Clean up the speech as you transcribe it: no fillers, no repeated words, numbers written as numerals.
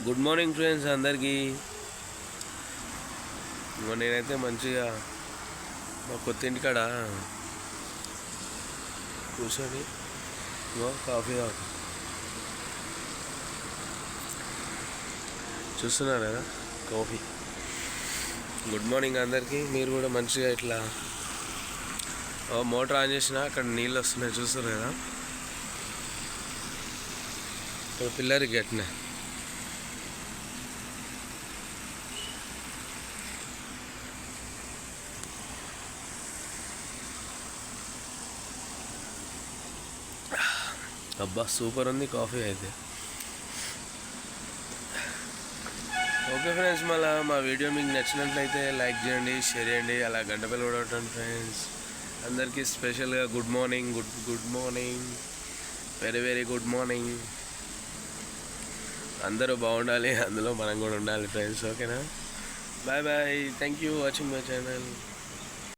Good morning friends అందరికీ. నేనైతే మంచిగా మా కొత్త ఇంటికాడ కూర్చొని కాఫీ తాగుతా. చూస్తున్నారు కదా కాఫీ. గుడ్ మార్నింగ్ అందరికీ. మీరు కూడా మంచిగా ఇట్లా మోటార్ ఆన్ చేసిన అక్కడ నీళ్ళు వస్తున్నాయి చూస్తారు కదా. ఇక్కడ పిల్లరికి గట్టిన అబ్బా సూపర్ ఉంది కాఫీ అయితే. ఓకే ఫ్రెండ్స్, మళ్ళీ మా వీడియో మీకు నచ్చినట్లయితే లైక్ చేయండి, షేర్ చేయండి, అలా గంట బెల్ కొట్టండి ఫ్రెండ్స్. అందరికీ స్పెషల్గా good morning, good morning, very good morning. అందరూ బాగుండాలి, అందులో మనం కూడా ఉండాలి ఫ్రెండ్స్. ఓకేనా? Bye bye. Thank you watching my channel.